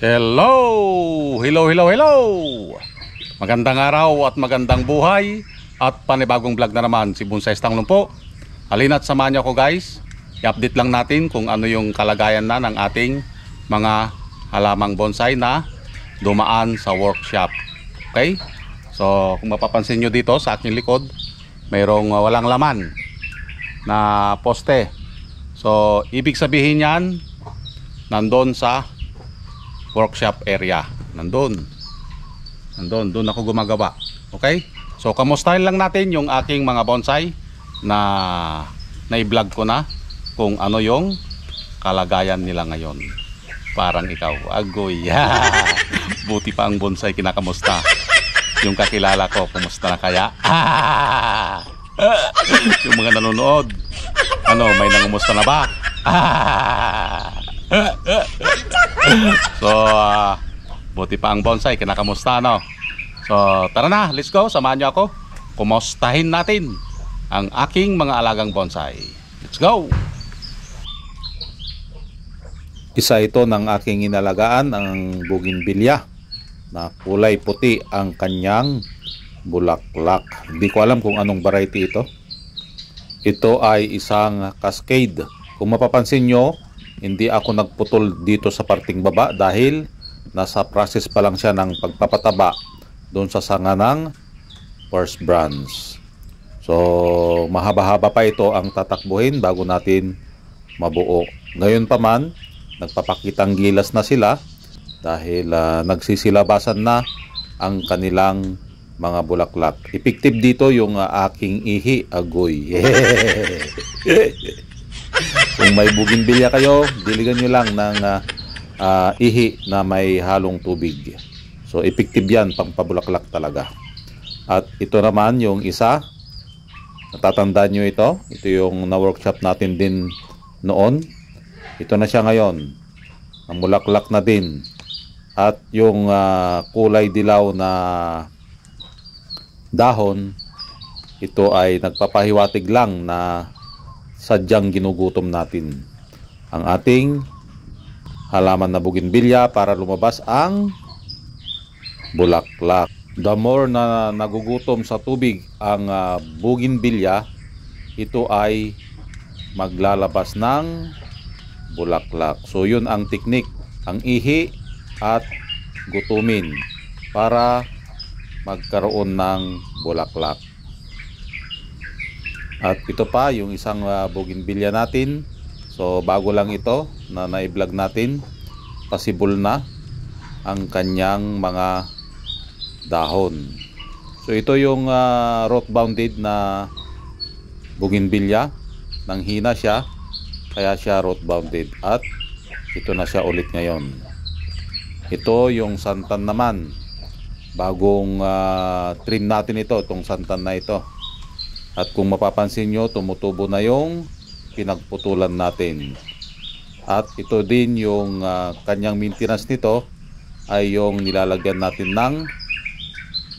Hello! Hello, hello, hello! Magandang araw at magandang buhay at panibagong vlog na naman si Bonsai Stanglong po. Halina't samahan niyo ako guys. I-update lang natin kung ano yung kalagayan na ng ating mga halamang bonsai na dumaan sa workshop. Okay? So kung mapapansin nyo dito sa aking likod, mayroong walang laman na poste. So ibig sabihin yan, nandun sa workshop area. Doon ako gumagawa. Okay? So kamustahin lang natin yung aking mga bonsai na i-vlog ko na kung ano yung kalagayan nila ngayon. Parang ikaw, agoy. Buti pa ang bonsai kinakamusta. Yung kakilala ko, kumusta na kaya? Yung mga nanonood, ano, may nangumusta na ba? So buti pa ang bonsai kinakamusta, no? So tara na, let's go, samahan nyo ako. Kumustahin natin ang aking mga alagang bonsai. Let's go. Isa ito ng aking inalagaan, ang bougainvillea na kulay puti ang kanyang bulaklak. Hindi ko alam kung anong variety ito. Ito ay isang cascade. Kung mapapansin nyo, hindi ako nagputol dito sa parting baba dahil nasa process pa lang siya ng pagpapataba doon sa sanga ng first branch. So mahaba-haba pa ito ang tatakbuhin bago natin mabuo. Ngayon pa man, nagpapakitang gilas na sila dahil nagsisilabasan na ang kanilang mga bulaklak. Effective dito yung aking ihi, agoy. Kung may bougainvillea kayo, diligan nyo lang ng ihi na may halong tubig. So effective yan, pampabulaklak talaga. At ito naman yung isa, natatandaan nyo ito. Ito yung na-workshop natin din noon. Ito na siya ngayon, ang bulaklak na din. At yung kulay dilaw na dahon, ito ay nagpapahiwatig lang na sadyang ginugutom natin ang ating halaman na bougainvillea para lumabas ang bulaklak. The more na nagugutom sa tubig ang bougainvillea, ito ay maglalabas ng bulaklak. So yun ang teknik, ang ihi at gutumin para magkaroon ng bulaklak. At ito pa yung isang bougainvillea natin. So bago lang ito na na-vlog natin, possible na ang kanyang mga dahon. So ito yung root bounded na bougainvillea. Nanghina siya, kaya siya root bounded. At ito na siya ulit ngayon. Ito yung santan naman. Bagong trim natin ito, itong santan na ito. At kung mapapansin nyo, tumutubo na yung pinagputulan natin. At ito din yung kanyang maintenance nito ay yung nilalagyan natin ng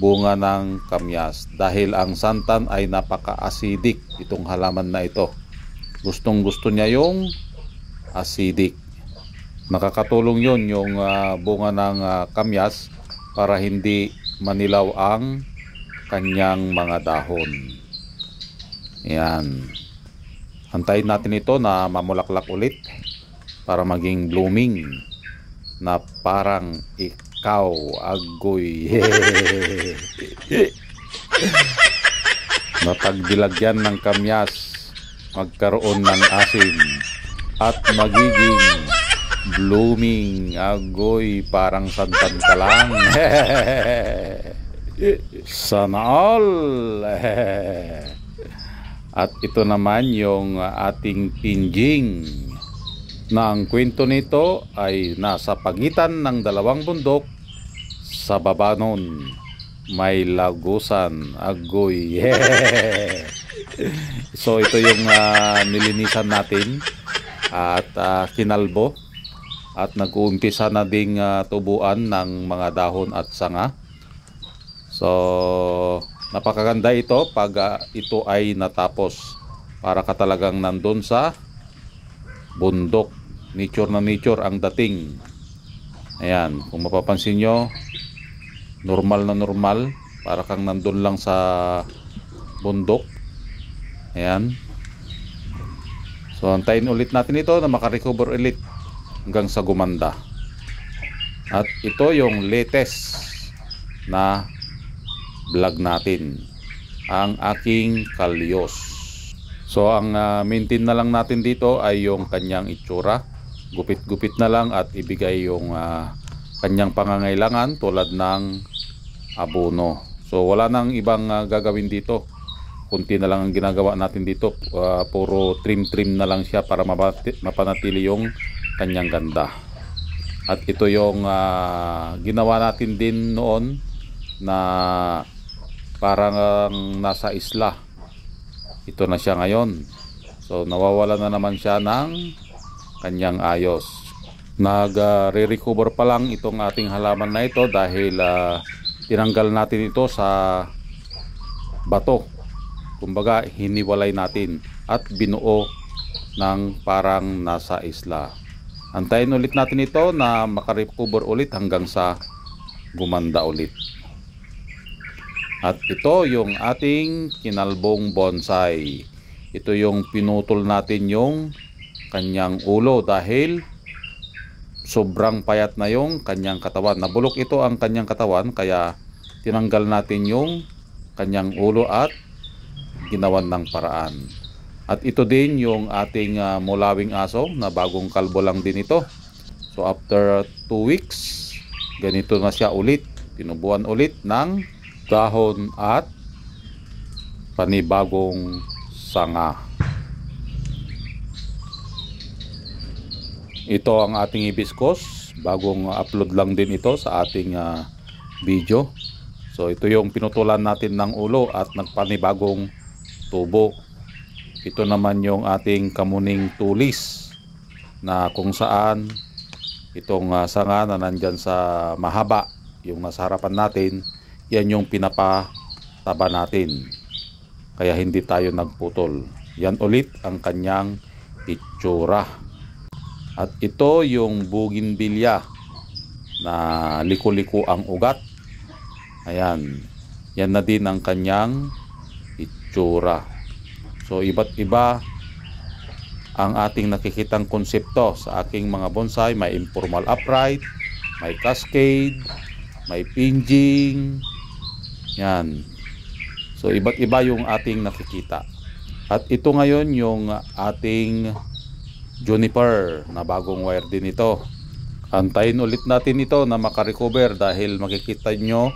bunga ng kamyas. Dahil ang santan ay napaka-acidic, itong halaman na ito. Gustong gusto niya yung acidic. Nakakatulong yun yung bunga ng kamyas para hindi manilaw ang kanyang mga dahon. Yan. Antayin natin ito na mamulaklak ulit para maging blooming na parang ikaw, agoy. Mapagdilagyan ng kamyas, magkaroon ng asim at magiging blooming, agoy, parang santan ka lang. Sana all. At ito naman yung ating pinjing na ang kwento nito ay nasa pagitan ng dalawang bundok. Sa baba nun may lagusan, agoy. So ito yung nilinisan natin at kinalbo at nag-uumpisa na ding tubuan ng mga dahon at sanga. So napakaganda ito pag ito ay natapos, para ka talagang nandun sa bundok. Nature na nature ang dating. Ayan, kung mapapansin nyo, normal na normal, para kang nandun lang sa bundok. Ayan. So antayin ulit natin ito na makarecover ulit hanggang sa gumanda. At ito yung latest na vlog natin, ang aking kalyos. So ang maintain na lang natin dito ay yung kanyang itsura. Gupit-gupit na lang at ibigay yung kanyang pangangailangan tulad ng abono. So wala nang ibang gagawin dito. Kunti na lang ang ginagawa natin dito. Puro trim na lang siya para mapanatili yung kanyang ganda. At ito yung ginawa natin din noon na parang nasa isla. Ito na siya ngayon. So nawawala na naman siya ng kanyang ayos. Nag-re-recover pa lang itong ating halaman na ito dahil tinanggal natin ito sa bato. Kumbaga hiniwalay natin at binuo ng parang nasa isla. Antayin ulit natin ito na makarecover ulit hanggang sa gumanda ulit. At ito yung ating kinalbong bonsai. Ito yung pinutol natin yung kanyang ulo dahil sobrang payat na yung kanyang katawan. Nabulok ito ang kanyang katawan, kaya tinanggal natin yung kanyang ulo at ginawan ng paraan. At ito din yung ating mulawing aso na bagong kalbo lang din ito. So after 2 weeks, ganito na siya ulit. Tinubuan ulit ng dahon at panibagong sanga. Ito ang ating hibiscus. Bagong upload lang din ito sa ating video. So ito yung pinutulan natin ng ulo at nagpanibagong tubo. Ito naman yung ating kamuning tulis na kung saan itong sanga na nandyan sa mahaba, yung nasa harapan natin, yan yung pinapataba natin. Kaya hindi tayo nagputol. Yan ulit ang kanyang itsura. At ito yung bougainvillea na liko-liko ang ugat. Ayan. Yan na din ang kanyang itsura. So iba't iba ang ating nakikitang konsepto sa aking mga bonsai. May informal upright, may cascade, may pinging. Yan. So iba't iba yung ating nakikita. At ito ngayon yung ating juniper na bagong wire din ito. Antayin ulit natin ito na makarecover dahil makikita nyo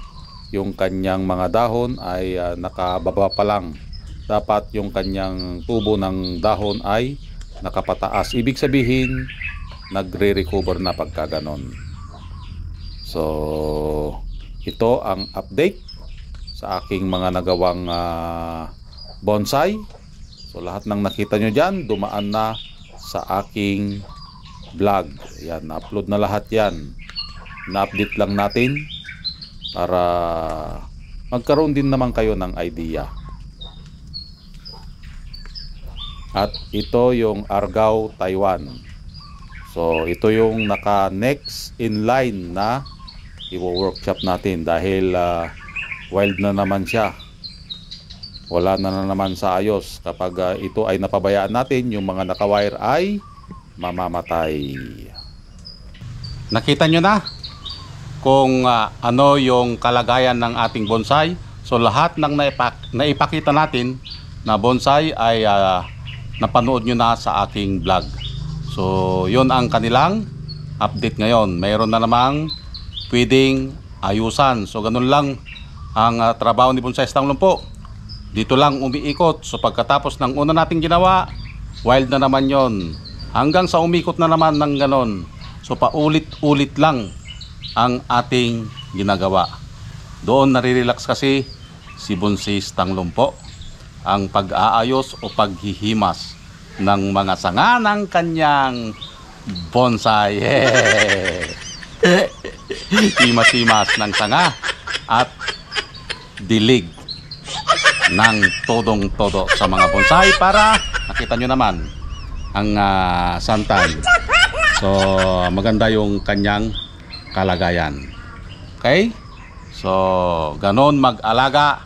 yung kanyang mga dahon ay nakababa pa lang. Dapat yung kanyang tubo ng dahon ay nakapataas. Ibig sabihin nagre-recover na pagka ganon. So ito ang update sa aking mga nagawang bonsai. So lahat ng nakita nyo dyan dumaan na sa aking vlog. Yan, na-upload na lahat yan. Na-update lang natin para magkaroon din naman kayo ng idea. At ito yung Argao, Taiwan. So ito yung naka next in line na i-workshop natin dahil wild na naman siya. Wala na naman sa ayos. Kapag ito ay napabayaan natin, yung mga naka-wire ay mamamatay. Nakita nyo na kung ano yung kalagayan ng ating bonsai. So lahat ng naipakita natin na bonsai ay napanood nyo na sa aking vlog. So yun ang kanilang update ngayon. Mayroon na namang pwedeng ayusan. So ganun lang ang trabaho ni Bonsai Tanglumpo. Dito lang umiikot. So pagkatapos ng una nating ginawa, wild na naman yon. Hanggang sa umikot na naman ng ganon. So paulit-ulit lang ang ating ginagawa. Doon nare-relax kasi si Bonsai Tanglumpo. Ang pag-aayos o paghihimas ng mga sanga ng kanyang bonsai. Himas-himas ng sanga at dilig ng todong-todo sa mga bonsai para nakita nyo naman ang santan. So maganda yung kanyang kalagayan. Okay? So, ganon mag-alaga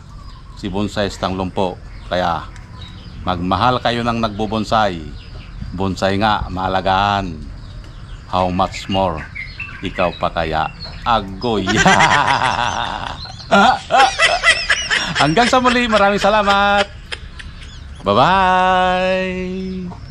si Bonsai Tanglumpo. Kaya, magmahal kayo ng nagbubonsai. Bonsai nga, maalagaan. How much more? Ikaw pa kaya? Agoy! Hanggang sa muli, maraming salamat! Bye-bye!